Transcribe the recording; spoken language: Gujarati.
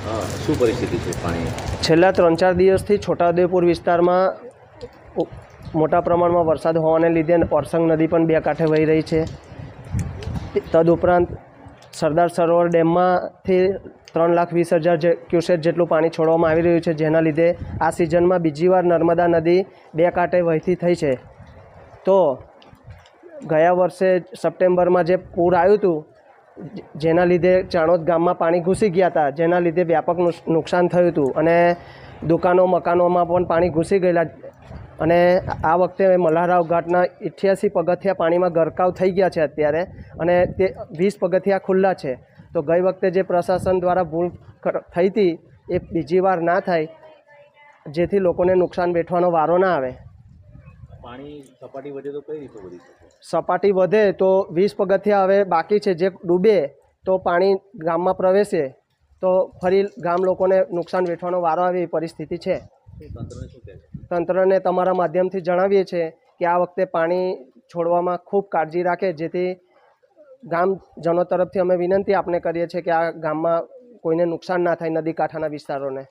શું પરિસ્થિતિ છે પાણી? છેલ્લા 3-4 દિવસથી છોટાઉદેપુર વિસ્તારમાં મોટા પ્રમાણમાં વરસાદ હોવાને લીધે ઓરસંગ નદી પણ બે કાંઠે વહી રહી છે. તદુપરાંત સરદાર સરોવર ડેમમાંથી 3,20,000 ક્યુસેક જેટલું પાણી છોડવામાં આવી રહ્યું છે, જેના લીધે આ સિઝનમાં બીજી વાર નર્મદા નદી બે કાંઠે વહેતી થઈ છે. તો ગયા વર્ષે સપ્ટેમ્બરમાં જે પૂર આવ્યું હતું, જેના લીધે ચાણોદ ગામમાં પાણી ઘૂસી ગયા હતા, જેના લીધે વ્યાપક નુકસાન થયું હતું અને દુકાનો મકાનોમાં પણ પાણી ઘૂસી ગયેલા. અને આ વખતે મલ્હારરાવ ઘાટના 88 પગથિયા પાણીમાં ગરકાવ થઈ ગયા છે અત્યારે, અને તે 20 પગથિયા ખુલ્લા છે. તો ગઈ વખતે જે પ્રશાસન દ્વારા ભૂલ થઈ હતી એ બીજી વાર ના થાય, જેથી લોકોને નુકસાન વેઠવાનો વારો ના આવે. પાણી સપાટી વધે તો કઈ રીતે વધી શકે? સપાટી વધે તો 20 પગથિયા હવે બાકી છે, જે ડૂબે તો પાણી ગામમાં પ્રવેશે તો ફરી ગામ લોકોને નુકસાન વેઠવાનો વારો આવે એવી પરિસ્થિતિ છે. તંત્રને શું કહે છે? તંત્રને તમારા માધ્યમથી જણાવીએ છીએ કે આ વખતે પાણી છોડવામાં ખૂબ કાળજી રાખે, જેથી ગામજનો તરફથી અમે વિનંતી આપને કરીએ છીએ કે આ ગામમાં કોઈને નુકસાન ના થાય, નદી કાંઠાના વિસ્તારોને.